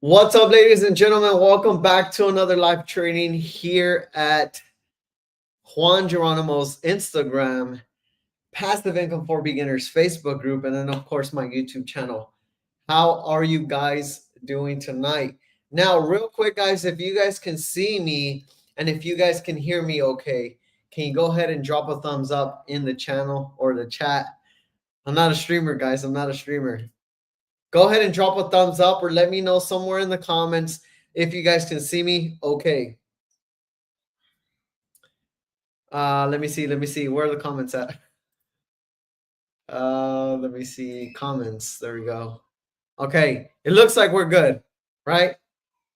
What's up, ladies and gentlemen? Welcome back to another live training here at Juan Geronimo's Instagram, Passive Income for Beginners Facebook group, and then, of course, my YouTube channel. How are you guys doing tonight? Now, real quick, guys, if you guys can see me and if you guys can hear me okay, can you go ahead and drop a thumbs up in the channel or the chat? I'm not a streamer, guys. I'm not a streamer. Go ahead and drop a thumbs up or let me know somewhere in the comments if you guys can see me okay. Let me see. Where are the comments at? Let me see. Comments. There we go. Okay. It looks like we're good, right?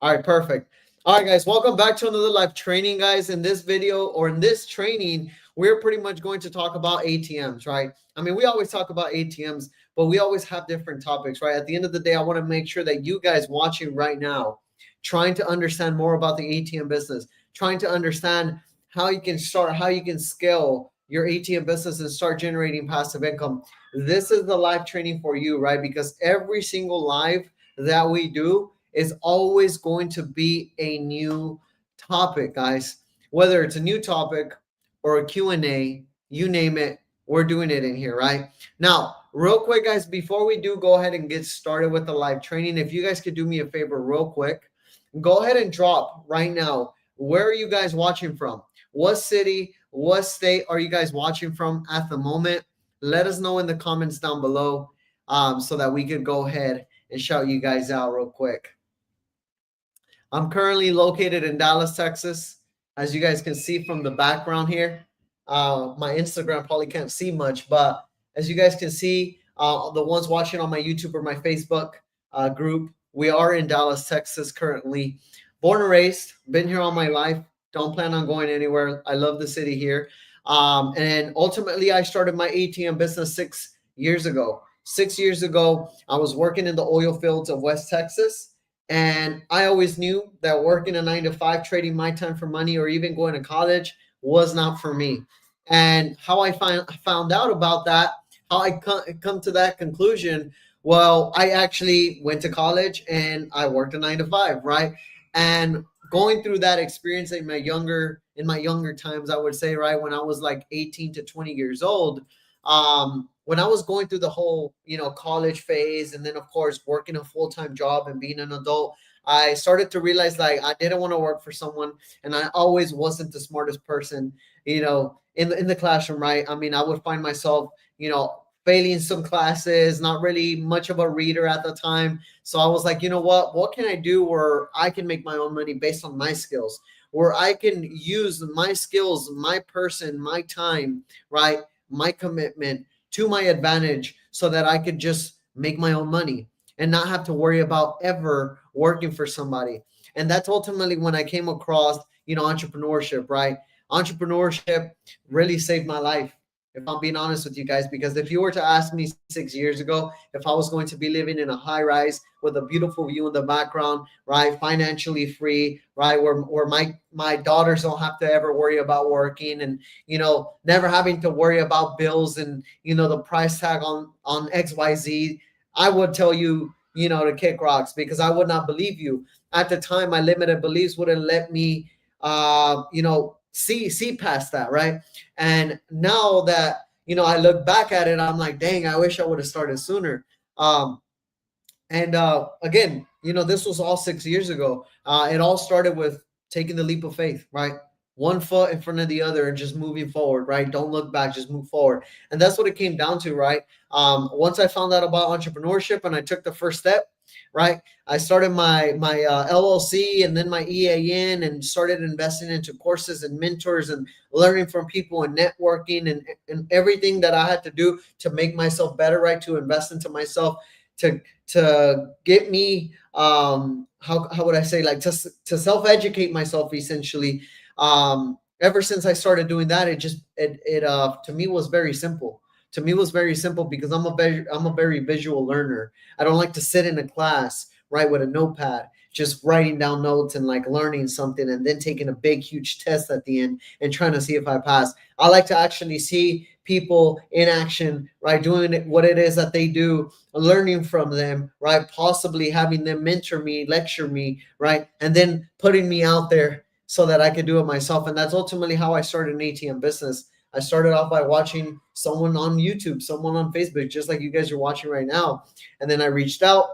All right, perfect. All right, guys, welcome back to another live training, guys. In this video or in this training, we're pretty much going to talk about ATMs, right? I mean, we always talk about ATMs, but we always have different topics, right? At the end of the day, I want to make sure that you guys watching right now, trying to understand more about the ATM business, trying to understand how you can start, how you can scale your ATM business and start generating passive income. This is the live training for you, right? Because every single live that we do is always going to be a new topic, guys. Whether it's a new topic or a Q&A, you name it, we're doing it in here, right? Now, real quick, guys, before we do go ahead and get started with the live training, if you guys could do me a favor real quick, go ahead and drop right now. Where are you guys watching from? What city, what state are you guys watching from at the moment? Let us know in the comments down below so that we could go ahead and shout you guys out real quick. I'm currently located in Dallas, Texas. As you guys can see from the background here, my Instagram probably can't see much, but as you guys can see, the ones watching on my YouTube or my Facebook group, we are in Dallas, Texas currently. Born and raised, been here all my life. Don't plan on going anywhere. I love the city here. And ultimately, I started my ATM business 6 years ago. 6 years ago, I was working in the oil fields of West Texas. And I always knew that working a 9 to 5, trading my time for money, or even going to college was not for me. And how I found out about that, how I come to that conclusion, well, I actually went to college and I worked a 9 to 5, right? And going through that experience in my younger times, I would say, right, when I was like 18 to 20 years old, when I was going through the whole, college phase, and then of course working a full-time job and being an adult, I started to realize like I didn't want to work for someone, and I always wasn't the smartest person, in the classroom, right? I mean, I would find myself, failing some classes, not really much of a reader at the time. So I was like, you know what can I do where I can make my own money based on my skills, where I can use my skills, my person, my time, right? My commitment to my advantage so that I could just make my own money and not have to worry about ever working for somebody. And that's ultimately when I came across, entrepreneurship, right? Entrepreneurship really saved my life, if I'm being honest with you guys, because if you were to ask me 6 years ago if I was going to be living in a high rise with a beautiful view in the background, right, financially free, right, where my daughters don't have to ever worry about working, and never having to worry about bills and the price tag on XYZ, I would tell you, to kick rocks, because I would not believe you. At the time, my limited beliefs wouldn't let me see past that, right? And now that I look back at it, I'm like, dang, I wish I would have started sooner. And again, this was all 6 years ago. It all started with taking the leap of faith, right? One foot in front of the other and just moving forward, right? Don't look back, just move forward. And that's what it came down to, right? Once I found out about entrepreneurship and I took the first step, right, I started my LLC and then my EAN, and started investing into courses and mentors and learning from people and networking and everything that I had to do to make myself better, right? To invest into myself, to get me how would I say, like, to self-educate myself essentially. Ever since I started doing that, it to me was very simple. To me was very simple because I'm a very visual learner. I don't like to sit in a class, right, with a notepad, just writing down notes and like learning something and then taking a big, huge test at the end and trying to see if I pass. I like to actually see people in action, right? Doing what it is that they do, learning from them, right? Possibly having them mentor me, lecture me, right? And then putting me out there so that I could do it myself. And that's ultimately how I started an ATM business. I started off by watching someone on YouTube, someone on Facebook, just like you guys are watching right now. And then I reached out.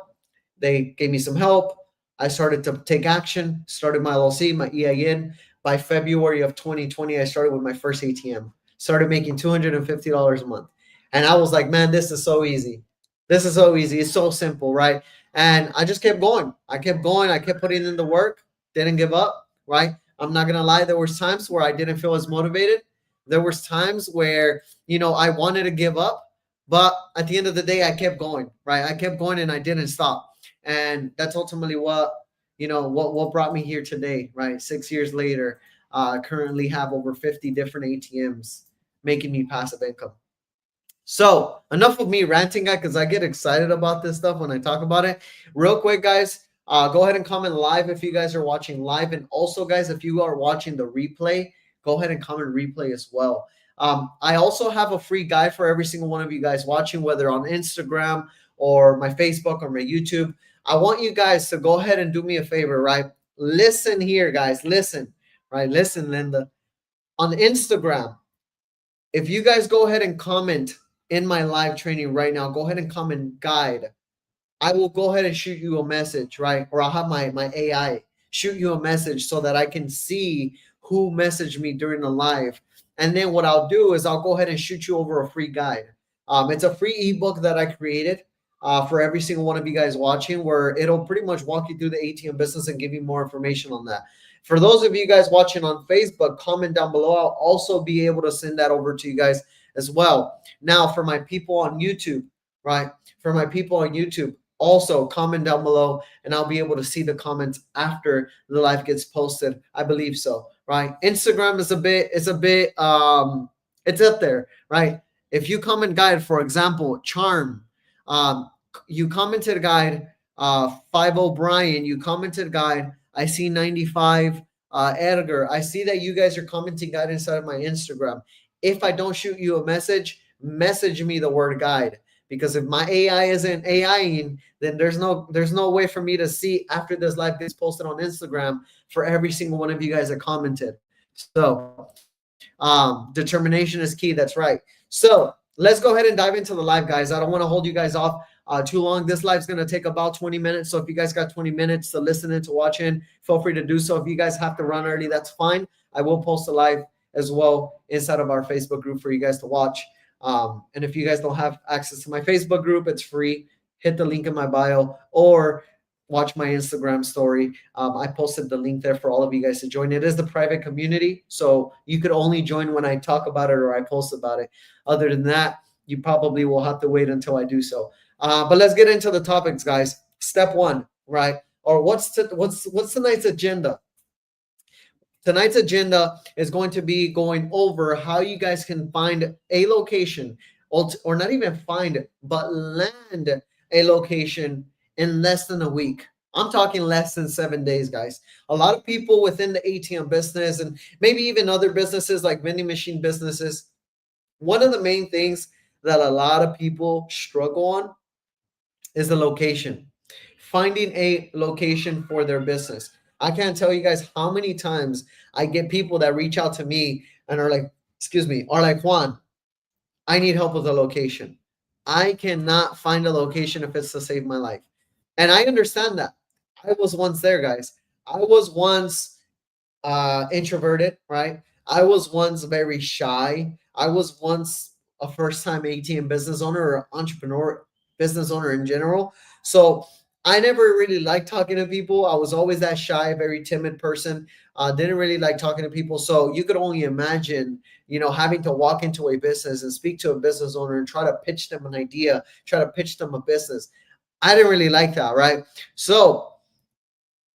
They gave me some help. I started to take action, started my LLC, my EIN. By February of 2020, I started with my first ATM, started making $250 a month. And I was like, man, this is so easy. This is so easy. It's so simple, right? And I just kept going. I kept going. I kept putting in the work, didn't give up, right? I'm not going to lie. There was times where I didn't feel as motivated. There was times where, I wanted to give up, but at the end of the day, I kept going, right? I kept going and I didn't stop. And that's ultimately what brought me here today, right? 6 years later, currently have over 50 different ATMs making me passive income. So enough of me ranting, guys, because I get excited about this stuff when I talk about it. Real quick, guys, go ahead and comment live if you guys are watching live. And also, guys, if you are watching the replay, go ahead and comment replay as well. I also have a free guide for every single one of you guys watching, whether on Instagram or my Facebook or my YouTube. I want you guys to go ahead and do me a favor, right? Listen here, guys. Listen, right? Listen, Linda. On Instagram, if you guys go ahead and comment in my live training right now, go ahead and comment guide. I will go ahead and shoot you a message, right? Or I'll have my AI shoot you a message so that I can see who messaged me during the live. And then what I'll do is I'll go ahead and shoot you over a free guide. It's a free ebook that I created for every single one of you guys watching, where it'll pretty much walk you through the ATM business and give you more information on that. For those of you guys watching on Facebook, comment down below. I'll also be able to send that over to you guys as well. Now, for my people on YouTube, right? For my people on YouTube, also comment down below and I'll be able to see the comments after the live gets posted. I believe so, right? Instagram is a bit it's up there, right? If you comment guide, for example, Charm, you commented guide, 50 Brian, you commented guide. I see 95 Edgar. I see that you guys are commenting guide inside of my Instagram. If I don't shoot you a message me the word guide. Because if my AI isn't AIing, then there's no way for me to see after this live gets posted on Instagram for every single one of you guys that commented. So determination is key. That's right. So let's go ahead and dive into the live, guys. I don't want to hold you guys off too long. This live is going to take about 20 minutes. So if you guys got 20 minutes to listen and to watch in, feel free to do so. If you guys have to run early, that's fine. I will post a live as well inside of our Facebook group for you guys to watch. And if you guys don't have access to my Facebook group, it's free. Hit the link in my bio or watch my Instagram story. I posted the link there for all of you guys to join. It is the private community, so you could only join when I talk about it or I post about it. Other than that, you probably will have to wait until I do so. But let's get into the topics, guys. Step one, right? Or what's tonight's agenda? Tonight's agenda is going to be going over how you guys can find a location, or not even find it, but land a location in less than a week. I'm talking less than 7 days, guys. A lot of people within the ATM business and maybe even other businesses like vending machine businesses, one of the main things that a lot of people struggle on is the location. Finding a location for their business. I can't tell you guys how many times I get people that reach out to me and are like, Juan, I need help with a location. I cannot find a location if it's to save my life. And I understand that. I was once there, guys. I was once introverted, right? I was once very shy. I was once a first-time ATM business owner or entrepreneur, business owner in general. So I never really liked talking to people. I was always that shy, very timid person. Didn't really like talking to people. So you could only imagine, having to walk into a business and speak to a business owner and try to pitch them an idea, try to pitch them a business. I didn't really like that, right? So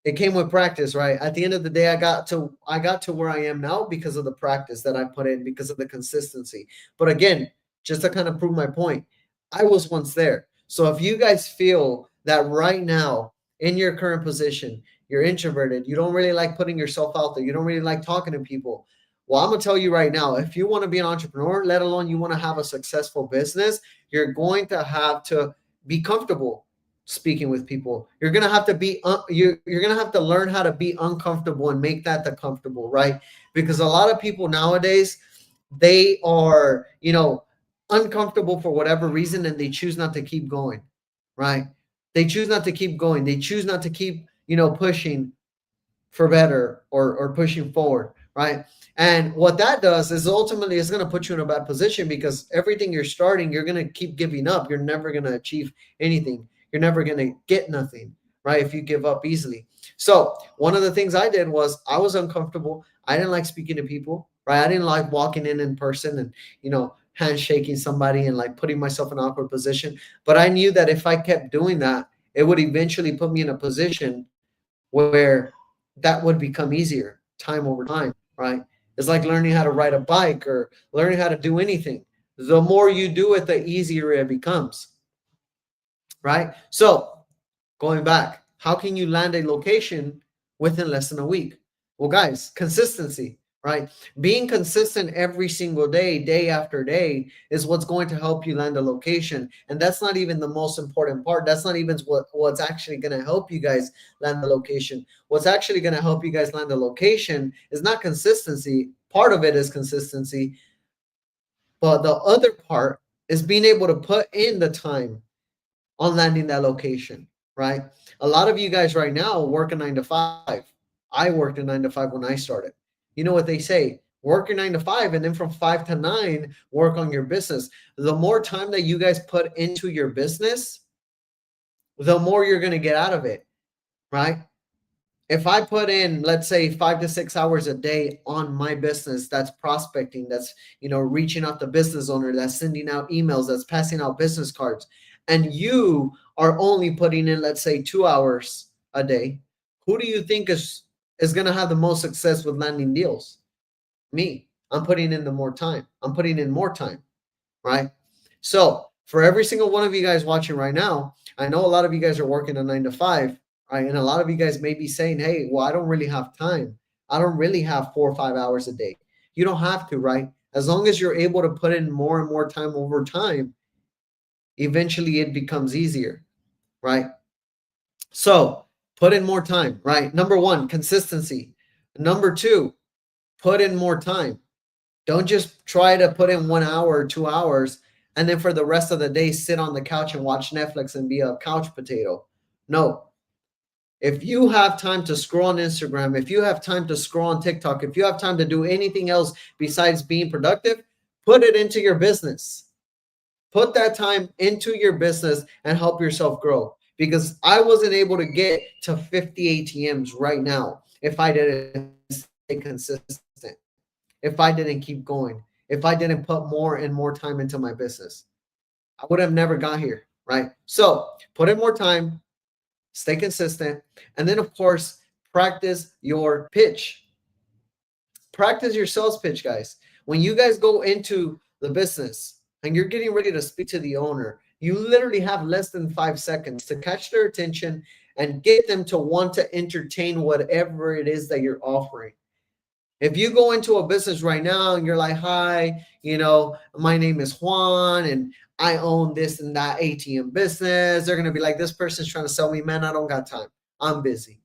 it came with practice, right? At the end of the day, I got to where I am now because of the practice that I put in, because of the consistency. But again, just to kind of prove my point, I was once there. So if you guys feel that right now in your current position, you're introverted, you don't really like putting yourself out there, you don't really like talking to people, Well, I'm going to tell you right now, if you want to be an entrepreneur, let alone you want to have a successful business, you're going to have to be comfortable speaking with people. You're going to have to be you're going to have to learn how to be uncomfortable and make that the comfortable, right? Because a lot of people nowadays, they are, uncomfortable for whatever reason, and they choose not to keep going, right? They choose not to keep going. They choose not to keep, pushing for better, or pushing forward, right? And what that does is ultimately it's going to put you in a bad position, because everything you're starting, you're going to keep giving up. You're never going to achieve anything. You're never going to get nothing, right? If you give up easily. So one of the things I did was I was uncomfortable. I didn't like speaking to people, right? I didn't like walking in person and, handshaking somebody and like putting myself in an awkward position. But I knew that if I kept doing that, it would eventually put me in a position where that would become easier time over time, right? It's like learning how to ride a bike or learning how to do anything. The more you do it, the easier it becomes, right? So going back, how can you land a location within less than a week? Well, guys, consistency, right? Being consistent every single day, day after day, is what's going to help you land a location. And that's not even the most important part. That's not even what's actually going to help you guys land the location. What's actually going to help you guys land a location is not consistency. Part of it is consistency, but the other part is being able to put in the time on landing that location, right? A lot of you guys right now work a 9 to 5. I worked a 9 to 5 when I started. You know what they say? Work your 9 to 5, and then from 5 to 9, work on your business. The more time that you guys put into your business, the more you're going to get out of it, right? If I put in, let's say, 5 to 6 hours a day on my business, that's prospecting, that's, reaching out to business owner, that's sending out emails, that's passing out business cards, and you are only putting in, let's say, 2 hours a day, who do you think is going to have the most success with landing deals? Me. I'm putting in the more time. I'm putting in more time, right? So for every single one of you guys watching right now, I know a lot of you guys are working a 9 to 5, right? And a lot of you guys may be saying, hey, well, I don't really have time. I don't really have 4 or 5 hours a day. You don't have to, right? As long as you're able to put in more and more time over time, eventually it becomes easier, right? So put in more time, right? Number one, consistency. Number two, put in more time. Don't just try to put in 1 hour or 2 hours and then for the rest of the day sit on the couch and watch Netflix and be a couch potato. No. If you have time to scroll on Instagram, if you have time to scroll on TikTok, if you have time to do anything else besides being productive, put it into your business. Put that time into your business and help yourself grow. Because I wasn't able to get to 50 ATMs right now if I didn't stay consistent, if I didn't keep going, if I didn't put more and more time into my business. I would have never got here, right? So put in more time, stay consistent, and then, of course, practice your pitch. Practice your sales pitch, guys. When you guys go into the business and you're getting ready to speak to the owner, you literally have less than 5 seconds to catch their attention and get them to want to entertain whatever it is that you're offering. If you go into a business right now and you're like, hi, my name is Juan and I own this and that ATM business, they're going to be like, this person's trying to sell me, man, I don't got time. I'm busy.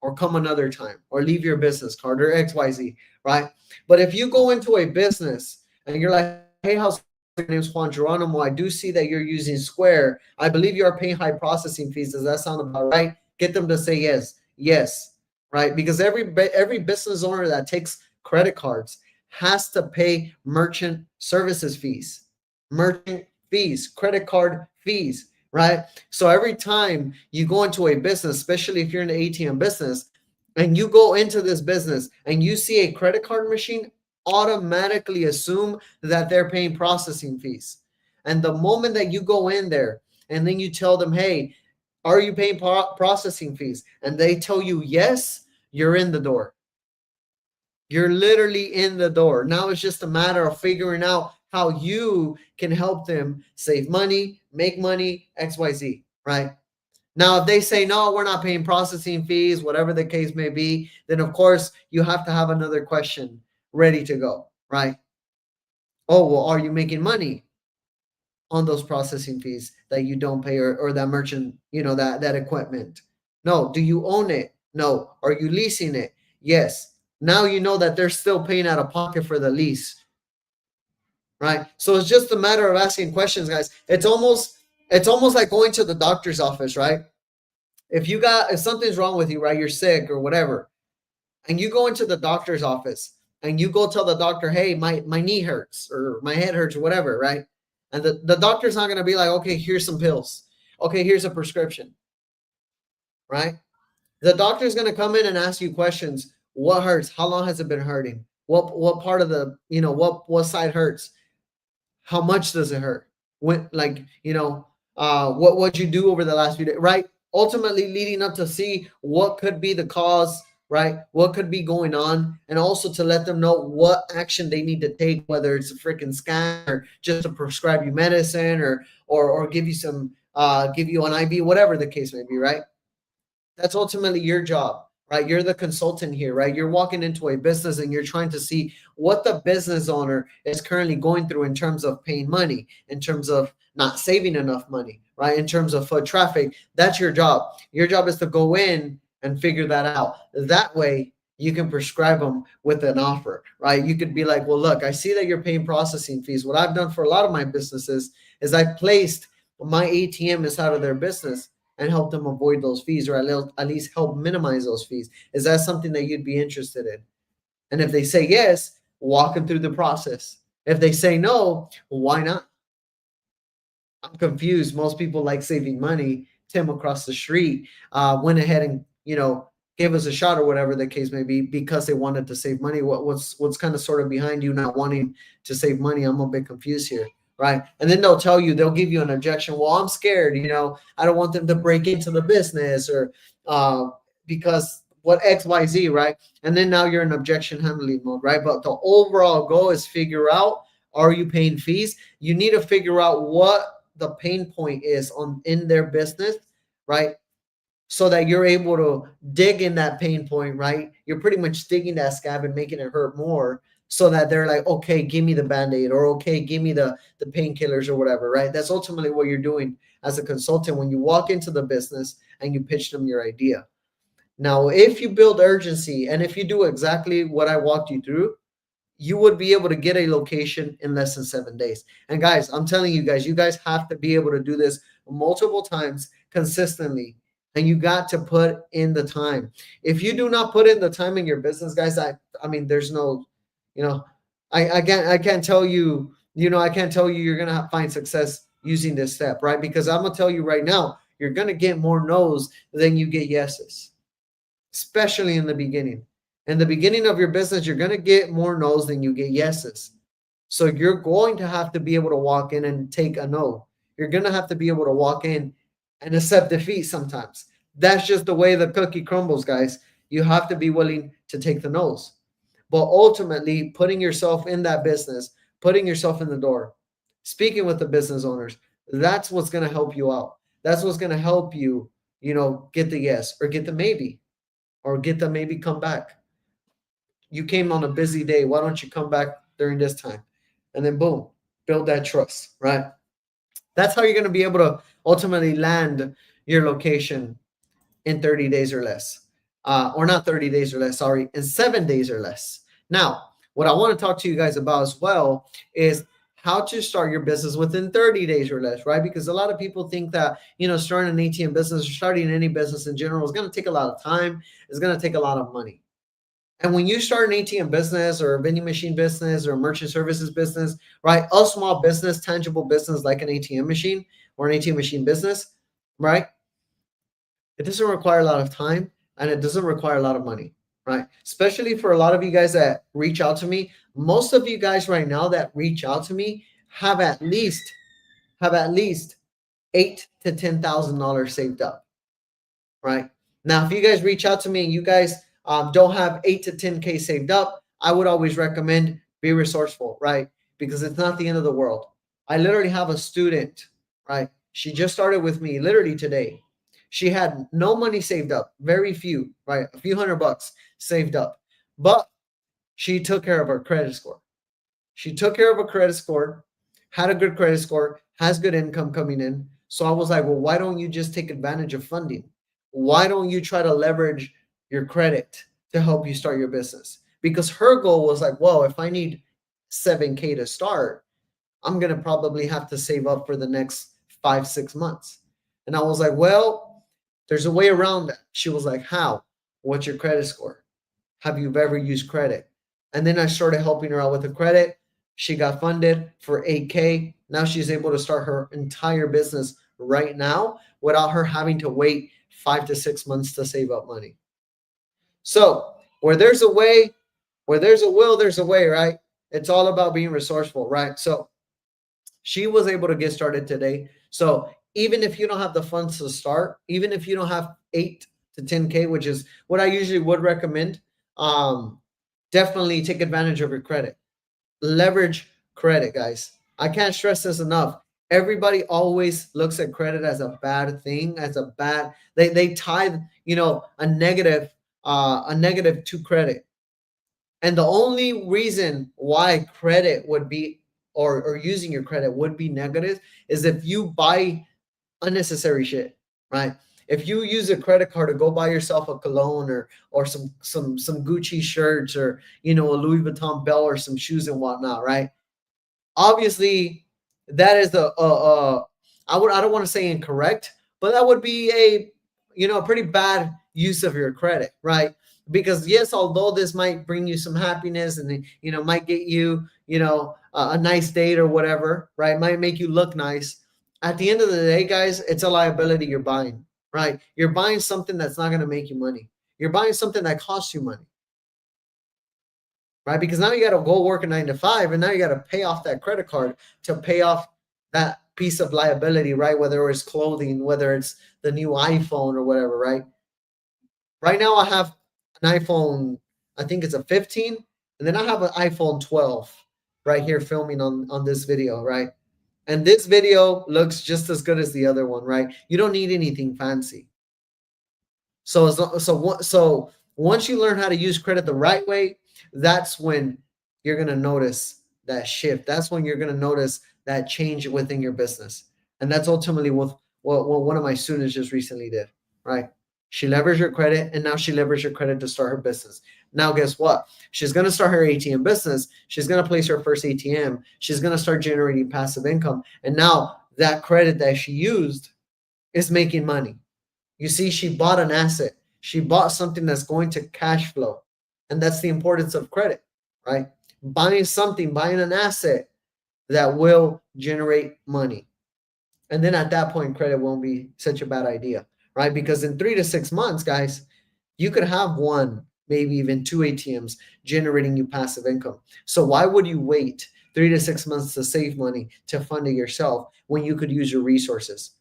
Or come another time, or leave your business card, or XYZ, right? But if you go into a business and you're like, hey, how's your name's Juan Geronimo, I do see that you're using Square. I believe you are paying high processing fees. Does that sound about right? Get them to say yes. Yes, right? Because every business owner that takes credit cards has to pay merchant services fees, credit card fees, right? So every time you go into a business, especially if you're in the ATM business, and you go into this business and you see a credit card machine, automatically assume that they're paying processing fees. And the moment that you go in there and then you tell them, hey, are you paying processing fees? And they tell you yes, you're in the door. You're literally in the door. Now it's just a matter of figuring out how you can help them save money, make money, XYZ, right? Now, if they say, no, we're not paying processing fees, whatever the case may be, then of course you have to have another question. ready to go, right? Oh, well, are you making money on those processing fees that you don't pay, or that merchant, that equipment? No. Do you own it? No. Are you leasing it? Yes. Now you know that they're still paying out of pocket for the lease, right? So it's just a matter of asking questions, guys. It's almost like going to the doctor's office, right? If something's wrong with you, right, you're sick or whatever, and you go into the doctor's office and you go tell the doctor, hey, my knee hurts or my head hurts or whatever, right? And the doctor's not going to be like, okay, here's some pills. Okay, here's a prescription, right? The doctor's going to come in and ask you questions. What hurts? How long has it been hurting? What part of what side hurts? How much does it hurt? When, like, what you do over the last few days, right? Ultimately leading up to see what could be the cause, right? What could be going on, and also to let them know what action they need to take, whether it's a freaking scan or just to prescribe you medicine, or give you some give you an IV, whatever the case may be, right? That's ultimately your job, right? You're the consultant here, right? You're walking into a business and you're trying to see what the business owner is currently going through in terms of paying money, in terms of not saving enough money, right? In terms of foot traffic. That's your job. Your job is to go in and figure that out. That way, you can prescribe them with an offer, right? You could be like, well, look, I see that you're paying processing fees. What I've done for a lot of my businesses is I placed my ATM inside of their business and help them avoid those fees, or at least help minimize those fees. Is that something that you'd be interested in? And if they say yes, walk them through the process. If they say no, why not? I'm confused. Most people like saving money. Tim across the street went ahead and gave us a shot or whatever the case may be because they wanted to save money. What's kind of sort of behind you not wanting to save money? I'm a bit confused here, right? And then they'll give you an objection. Well, I'm scared. I don't want them to break into the business or because what XYZ, right? And then now you're in objection handling mode, right? But the overall goal is figure out, are you paying fees? You need to figure out what the pain point is in their business, right? So that you're able to dig in that pain point, right? You're pretty much digging that scab and making it hurt more, so that they're like, okay, give me the band-aid, or okay, give me the painkillers or whatever, right? That's ultimately what you're doing as a consultant when you walk into the business and you pitch them your idea. Now, if you build urgency and if you do exactly what I walked you through, you would be able to get a location in less than 7 days. And guys, I'm telling you guys have to be able to do this multiple times consistently. And you got to put in the time. If you do not put in the time in your business, guys, I mean, there's no, I can't tell you, I can't tell you you're gonna find success using this step, right? Because I'm gonna tell you right now, you're gonna get more no's than you get yeses, especially in the beginning. In the beginning of your business, you're going to get more no's than you get yeses. So you're going to have to be able to walk in and take a no. You're going to have to be able to walk in and accept defeat sometimes. That's just the way the cookie crumbles, guys. You have to be willing to take the no's. But ultimately, putting yourself in that business, putting yourself in the door, speaking with the business owners, that's what's going to help you out. That's what's going to help you, get the yes or get the maybe, or get the maybe come back. You came on a busy day. Why don't you come back during this time? And then boom, build that trust, right? That's how you're going to be able to ultimately land your location in 30 days or less. Or not 30 days or less, sorry, in 7 days or less. Now, what I want to talk to you guys about as well is how to start your business within 30 days or less, right? Because a lot of people think that, starting an ATM business or starting any business in general is going to take a lot of time. It's going to take a lot of money. And when you start an ATM business or a vending machine business or a merchant services business, right? A small business, tangible business like an ATM machine or an ATM machine business, right? It doesn't require a lot of time and it doesn't require a lot of money, right? Especially for a lot of you guys that reach out to me. Most of you guys right now that reach out to me have at least $8,000 to $10,000 saved up, right? Now, if you guys reach out to me and you guys don't have 8 to 10K saved up, I would always recommend be resourceful, right? Because it's not the end of the world. I literally have a student, right? She just started with me literally today. She had no money saved up, very few, right? A few $100 saved up. But She took care of her credit score. She took care of her credit score, had a good credit score, has good income coming in. So I was like, well, why don't you just take advantage of funding? Why don't you try to leverage your credit to help you start your business? Because her goal was like, well, if I need 7K to start, I'm going to probably have to save up for the next 5, 6 months. And I was like, well, there's a way around that. She was like, how? What's your credit score? Have you ever used credit? And then I started helping her out with the credit. She got funded for 8K. Now she's able to start her entire business right now without her having to wait 5 to 6 months to save up money. So where there's a way, where there's a will, there's a way, right? It's all about being resourceful, right? So she was able to get started today. So even if you don't have the funds to start, even if you don't have 8 to 10K, which is what I usually would recommend, definitely take advantage of your credit. Leverage credit, guys. I can't stress this enough. Everybody always looks at credit as a bad thing, as a bad. They tie a negative to credit, and the only reason why credit would be or using your credit would be negative is if you buy unnecessary shit, right? If you use a credit card to go buy yourself a cologne or some Gucci shirts or a Louis Vuitton belt or some shoes and whatnot, right? Obviously, that is I don't want to say incorrect, but that would be a pretty bad use of your credit, right? Because yes, although this might bring you some happiness and might get you a nice date or whatever, right? Might make you look nice. At the end of the day, guys, it's a liability you're buying, right? You're buying something that's not going to make you money. You're buying something that costs you money, right? Because now you got to go work a 9 to 5, and now you got to pay off that credit card to pay off that piece of liability, right? Whether it's clothing, whether it's the new iPhone or whatever, right? Right now, I have an iPhone, I think it's a 15, and then I have an iPhone 12 right here filming on this video, right? And this video looks just as good as the other one, right? You don't need anything fancy. So once you learn how to use credit the right way, that's when you're gonna notice that shift. That's when you're gonna notice that change within your business, and that's ultimately what one of my students just recently did. Right? She leveraged her credit, and now she leveraged her credit to start her business. Now, guess what? She's gonna start her ATM business. She's gonna place her first ATM. She's gonna start generating passive income, and now that credit that she used is making money. You see, she bought an asset. She bought something that's going to cash flow. And that's the importance of credit, right? Buying something, buying an asset that will generate money. And then at that point, credit won't be such a bad idea, right? Because in 3 to 6 months, guys, you could have one, maybe even 2 ATMs generating you passive income. So why would you wait 3 to 6 months to save money to fund it yourself when you could use your resources?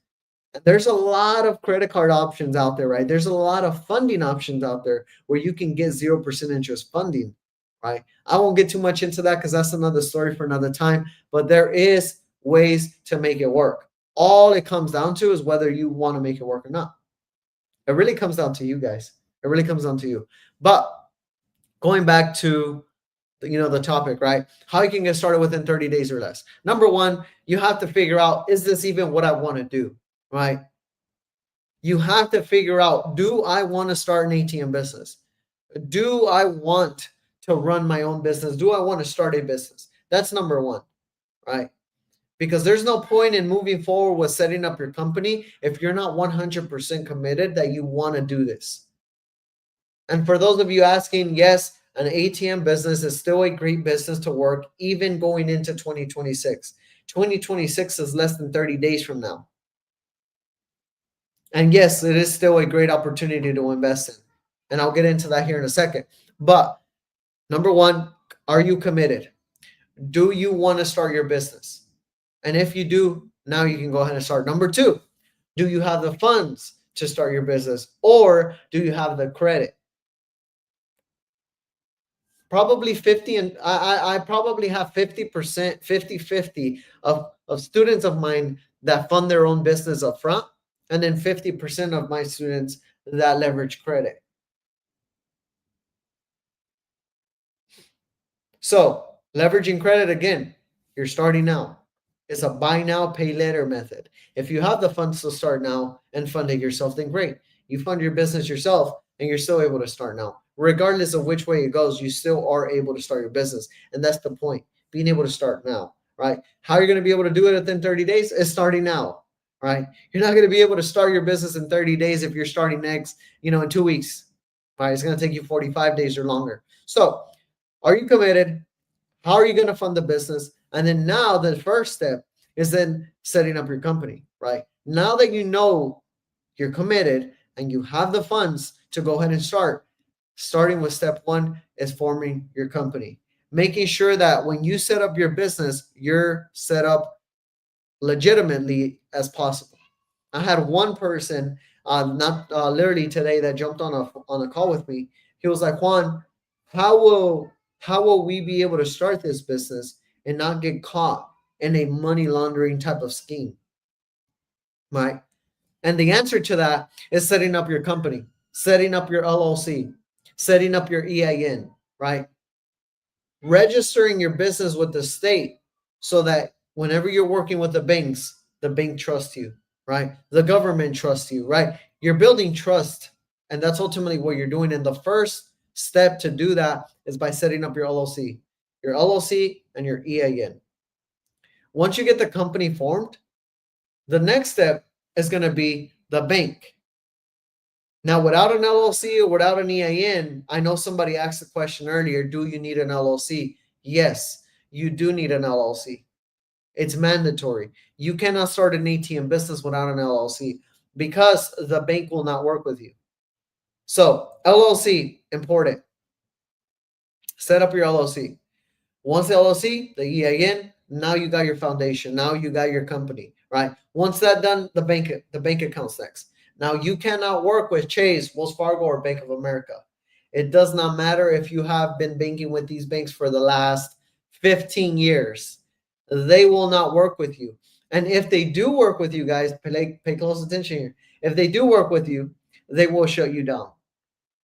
There's a lot of credit card options out there, right? There's a lot of funding options out there where you can get 0% interest funding, right? I won't get too much into that because that's another story for another time, but there is ways to make it work. All it comes down to is whether you want to make it work or not. It really comes down to you guys. It really comes down to you. But going back to the topic, right? How you can get started within 30 days or less. Number one, you have to figure out, is this even what I want to do? Right? You have to figure out, do I want to start an ATM business? Do I want to run my own business? Do I want to start a business? That's number one, right? Because there's no point in moving forward with setting up your company if you're not 100% committed that you want to do this. And for those of you asking, yes, an ATM business is still a great business to work, even going into 2026. 2026 is less than 30 days from now. And yes, it is still a great opportunity to invest in. And I'll get into that here in a second. But number one, are you committed? Do you want to start your business? And if you do, now you can go ahead and start. Number two, do you have the funds to start your business, or do you have the credit? Probably 50, and I probably have 50%, 50-50 of students of mine that fund their own business up front, and then 50% of my students that leverage credit. So leveraging credit again, you're starting now. It's a buy now, pay later method. If you have the funds to start now and fund it yourself, then great. You fund your business yourself and you're still able to start now. Regardless of which way it goes, you still are able to start your business. And that's the point, being able to start now, right? How you're going to be able to do it within 30 days is starting now, right? You're not going to be able to start your business in 30 days if you're starting next, in 2 weeks, right? It's going to take you 45 days or longer. So are you committed? How are you going to fund the business? And then now the first step is then setting up your company, right? Now that you know you're committed and you have the funds to go ahead and start, starting with step one is forming your company. Making sure that when you set up your business, you're set up legitimately as possible. I had one person, not literally today, that jumped on a call with me. He was like, Juan, how will how will we be able to start this business and not get caught in a money laundering type of scheme, right? And the answer to that is setting up your company, setting up your LLC, setting up your EIN, right? Registering your business with the state so that whenever you're working with the banks, the bank trusts you, right? The government trusts you, right? You're building trust, and that's ultimately what you're doing. And the first step to do that is by setting up your LLC and your EIN. Once you get the company formed, the next step is going to be the bank. Now, without an LLC or without an EIN, I know somebody asked the question earlier, do you need an LLC? Yes, you do need an LLC. It's mandatory. You cannot start an ATM business without an LLC because the bank will not work with you. So, LLC, important. Set up your LLC. Once the LLC, the EIN, now you got your foundation. Now you got your company, right? Once that done, the bank account's next. Now you cannot work with Chase, Wells Fargo, or Bank of America. It does not matter if you have been banking with these banks for the last 15 years. They will not work with you. And if they do work with you, guys, pay close attention here. If they do work with you, they will shut you down.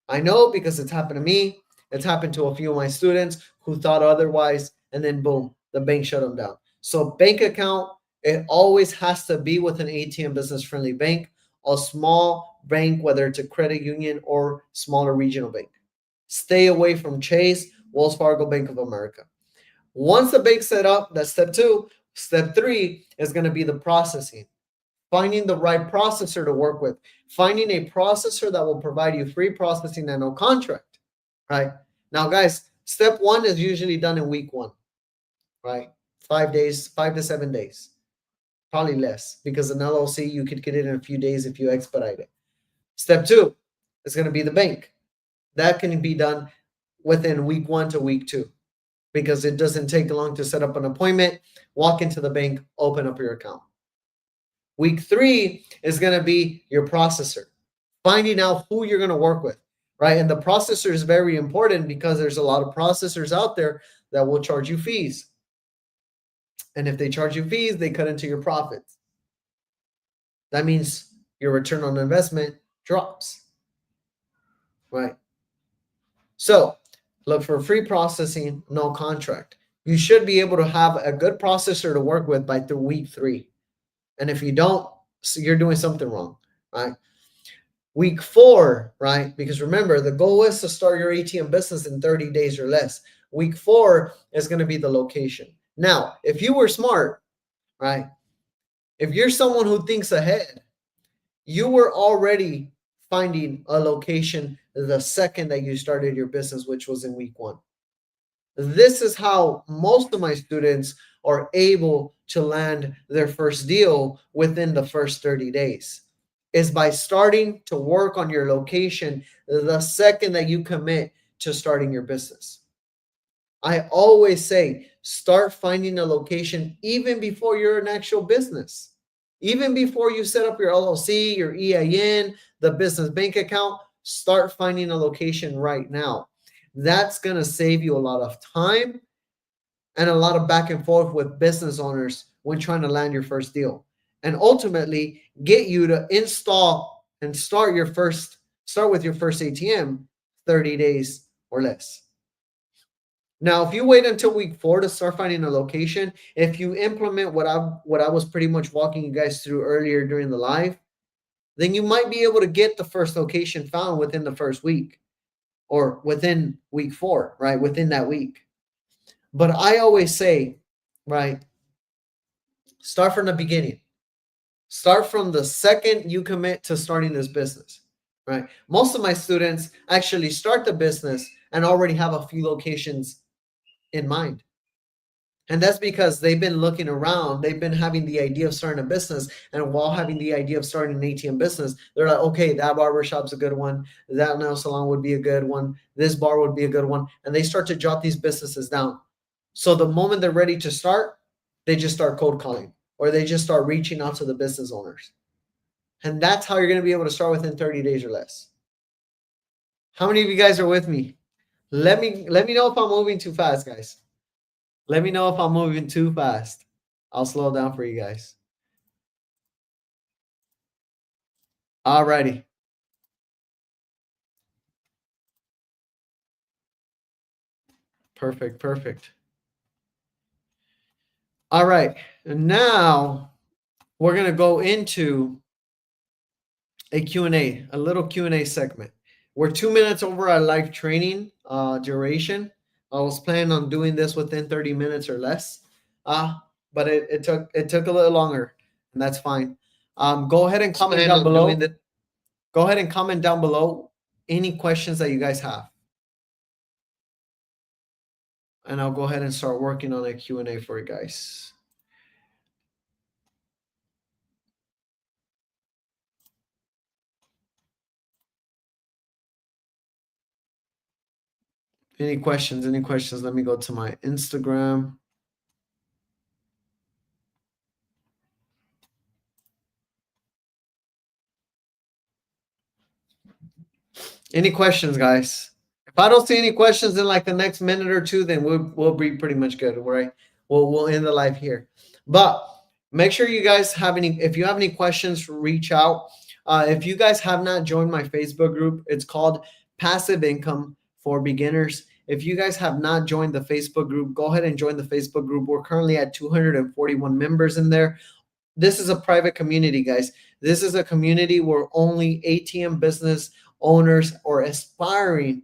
I know because it's happened to me. It's happened to a few of my students who thought otherwise, and then boom, the bank shut them down. So bank account, it always has to be with an ATM business friendly bank, a small bank, whether it's a credit union or smaller regional bank. Stay away from Chase, Wells Fargo, Bank of America. Once the bank's set up, that's step two. Step three is going to be the processing. Finding the right processor to work with, finding a processor that will provide you free processing and no contract, right? Now, guys, step one is usually done in week one, right? 5 days, 5 to 7 days, probably less because an LLC, you could get it in a few days if you expedite it. Step two is going to be the bank. That can be done within week one to week two because it doesn't take long to set up an appointment, walk into the bank, open up your account. Week three is going to be your processor, finding out who you're going to work with, right? And the processor is very important because there's a lot of processors out there that will charge you fees. And if they charge you fees, they cut into your profits. That means your return on investment drops, right? So look for free processing, no contract. You should be able to have a good processor to work with by week three. And if you don't, so you're doing something wrong, right? Week four, right? Because remember, the goal is to start your ATM business in 30 days or less. Week four is going to be the location. Now, if you were smart, right? If you're someone who thinks ahead, you were already finding a location the second that you started your business, which was in week one. This is how most of my students are able to land their first deal within the first 30 days is by starting to work on your location the second that you commit to starting your business. I always say start finding a location even before you're an actual business. Even before you set up your LLC, your EIN, the business bank account, start finding a location right now. That's going to save you a lot of time and a lot of back and forth with business owners when trying to land your first deal, and ultimately get you to install and start with your first ATM 30 days or less. Now, if you wait until week 4 to start finding a location, if you implement what I was pretty much walking you guys through earlier during the live, then you might be able to get the first location found within the first week or within week 4, right? Within that week. But I always say, right, start from the beginning. Start from the second you commit to starting this business, right? Most of my students actually start the business and already have a few locations in mind. And that's because they've been looking around. They've been having the idea of starting a business. And while having the idea of starting an ATM business, they're like, okay, that barber shop's a good one. That nail salon would be a good one. This bar would be a good one. And they start to jot these businesses down. So the moment they're ready to start, they just start cold calling or they just start reaching out to the business owners. And that's how you're going to be able to start within 30 days or less. How many of you guys are with me? Let me know if I'm moving too fast, guys. Let me know if I'm moving too fast. I'll slow down for you guys. Alrighty. Perfect, perfect. All right. And now we're going to go into a Q&A, a little Q&A segment. We're 2 minutes over our live training duration. I was planning on doing this within 30 minutes or less. But it took a little longer, and that's fine. Go ahead and comment down below. Go ahead and comment down below any questions that you guys have. And I'll go ahead and start working on a Q&A for you guys. Any questions? Any questions? Let me go to my Instagram. Any questions, guys? If I don't see any questions in like the next minute or two, then we'll be pretty much good, right? We'll end the live here. But make sure you guys have any. If you have any questions, reach out. If you guys have not joined my Facebook group, it's called Passive Income for Beginners. If you guys have not joined the Facebook group, go ahead and join the Facebook group. We're currently at 241 members in there. This is a private community, guys. This is a community where only ATM business owners or aspiring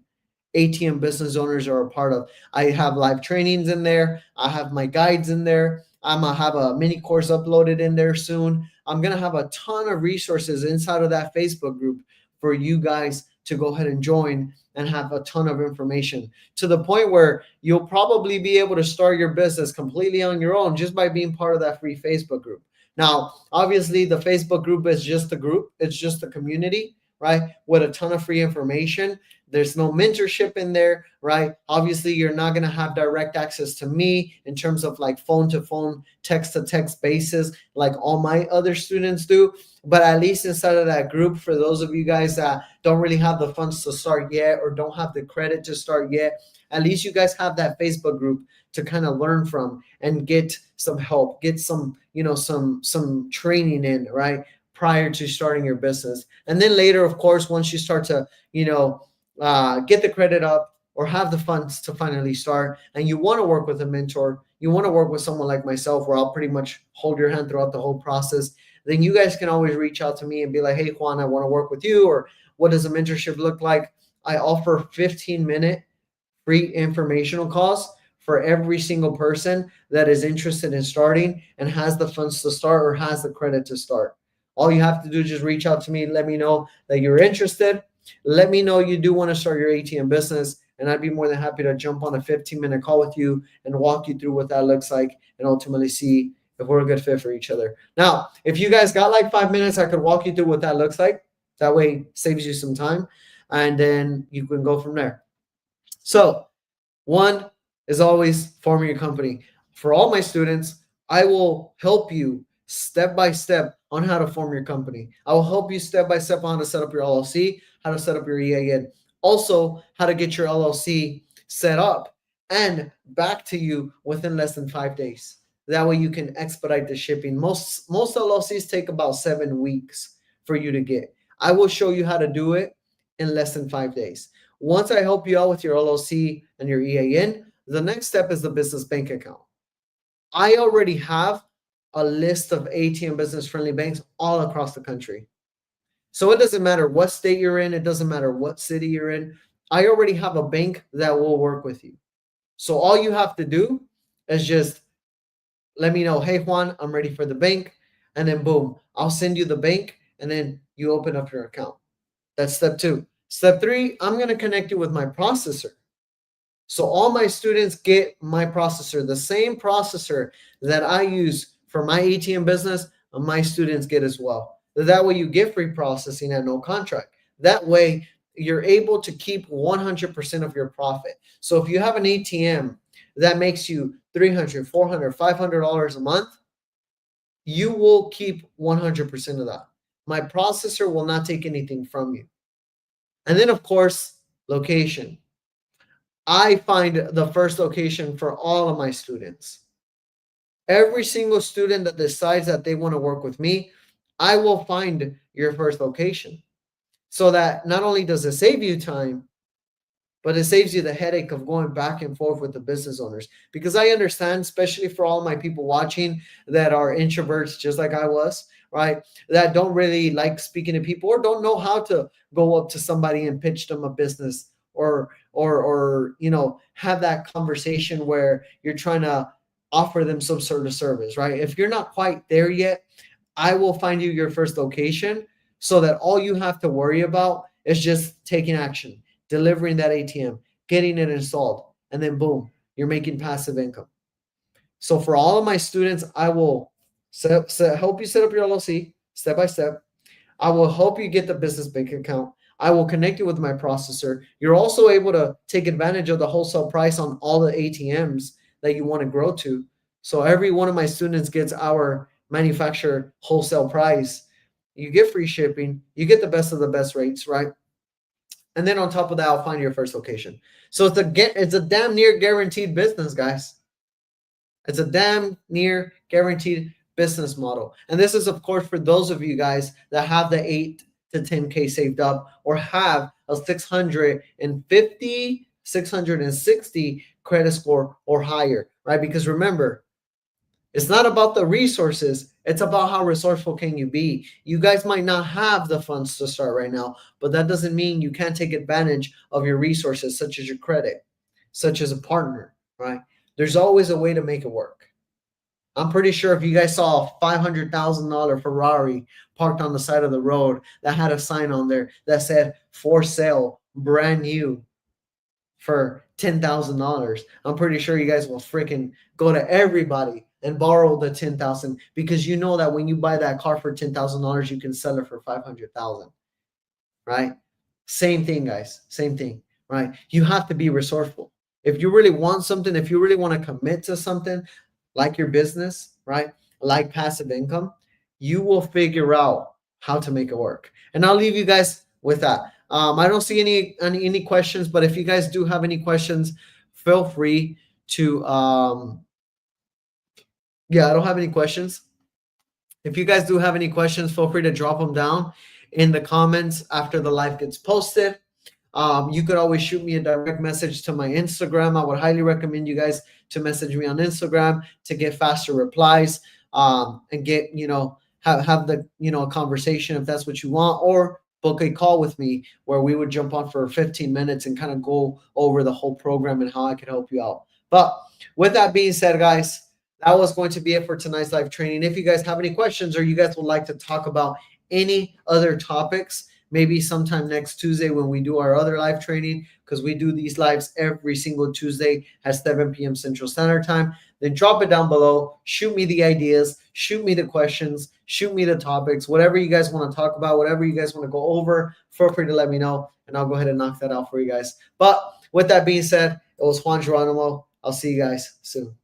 ATM business owners are a part of. I have live trainings in there. I have my guides in there. I'm gonna have a mini course uploaded in there soon. I'm gonna have a ton of resources inside of that Facebook group for you guys to go ahead and join and have a ton of information to the point where you'll probably be able to start your business completely on your own just by being part of that free Facebook group. Now, obviously, the Facebook group is just a group, it's just a community, right? With a ton of free information. There's no mentorship in there, right? Obviously, you're not going to have direct access to me in terms of like phone to phone, text to text basis, like all my other students do. But at least inside of that group, for those of you guys that don't really have the funds to start yet or don't have the credit to start yet, at least you guys have that Facebook group to kind of learn from and get some help, get some, some training in, right? Prior to starting your business. And then later, of course, once you start to, get the credit up or have the funds to finally start, and you want to work with a mentor, you want to work with someone like myself, where I'll pretty much hold your hand throughout the whole process, then you guys can always reach out to me and be like, hey, Juan, I want to work with you, or what does a mentorship look like? I offer 15-minute free informational calls for every single person that is interested in starting and has the funds to start or has the credit to start. All you have to do is just reach out to me, let me know that you're interested. Let me know you do want to start your ATM business, and I'd be more than happy to jump on a 15-minute call with you and walk you through what that looks like and ultimately see if we're a good fit for each other. Now, if you guys got like 5 minutes, I could walk you through what that looks like. That way saves you some time, and then you can go from there. So, one is always forming your company. For all my students, I will help you step by step on how to form your company. I will help you step by step on how to set up your LLC, how to set up your EIN, also how to get your LLC set up and back to you within less than 5 days. That way you can expedite the shipping. Most LLCs take about 7 weeks for you to get. I will show you how to do it in less than 5 days. Once I help you out with your LLC and your EIN, The next step is the business bank account. I already have a list of ATM business friendly banks all across the country. So it doesn't matter what state you're in, it doesn't matter what city you're in. I already have a bank that will work with you. So all you have to do is just let me know, hey Juan, I'm ready for the bank. And then boom, I'll send you the bank and then you open up your account. That's step 2. Step 3, I'm going to connect you with my processor. So all my students get my processor, the same processor that I use for my ATM business, my students get as well. That way you get free processing at no contract. That way you're able to keep 100% of your profit. So if you have an ATM that makes you $300, $400, $500 a month, you will keep 100% of that. My processor will not take anything from you. And then, of course, location. I find the first location for all of my students. Every single student that decides that they want to work with me, I will find your first location. So that not only does it save you time, but it saves you the headache of going back and forth with the business owners. Because I understand, especially for all my people watching that are introverts, just like I was, right? That don't really like speaking to people or don't know how to go up to somebody and pitch them a business or have that conversation where you're trying to offer them some sort of service, right? If you're not quite there yet, I will find you your first location so that all you have to worry about is just taking action, delivering that ATM, getting it installed, and then boom, you're making passive income. So for all of my students, I will help you set up your LLC step by step. I will help you get the business bank account. I will connect you with my processor. You're also able to take advantage of the wholesale price on all the ATMs that you want to grow to. So every one of my students gets our manufacturer wholesale price. You get free shipping. You get the best of the best rates, right? And then on top of that, I'll find your first location. So it's a damn near guaranteed business, guys. It's a damn near guaranteed business model. And this is, of course, for those of you guys that have the 8 to 10K saved up or have a 650, 660 credit score or higher, right? Because remember, it's not about the resources. It's about how resourceful can you be. You guys might not have the funds to start right now, but that doesn't mean you can't take advantage of your resources, such as your credit, such as a partner, right? There's always a way to make it work. I'm pretty sure if you guys saw a $500,000 Ferrari parked on the side of the road that had a sign on there that said for sale, brand new, for $10,000, I'm pretty sure you guys will freaking go to everybody and borrow the 10,000 because you know that when you buy that car for $10,000, you can sell it for 500,000, right? Same thing, guys. Same thing, right? You have to be resourceful. If you really want something, if you really want to commit to something like your business, right? Like passive income, you will figure out how to make it work. And I'll leave you guys with that. I don't see any questions, but if you guys do have any questions, feel free to I don't have any questions. If you guys do have any questions, feel free to drop them down in the comments after the live gets posted. You could always shoot me a direct message to my Instagram. I would highly recommend you guys to message me on Instagram to get faster replies and get, have the, a conversation if that's what you want, or book a call with me where we would jump on for 15 minutes and kind of go over the whole program and how I could help you out. But with that being said, guys, that was going to be it for tonight's live training. If you guys have any questions or you guys would like to talk about any other topics, maybe sometime next Tuesday when we do our other live training, because we do these lives every single Tuesday at 7 p.m. Central Standard Time, then drop it down below. Shoot me the ideas. Shoot me the questions. Shoot me the topics. Whatever you guys want to talk about, whatever you guys want to go over, feel free to let me know, and I'll go ahead and knock that out for you guys. But with that being said, it was Juan Geronimo. I'll see you guys soon.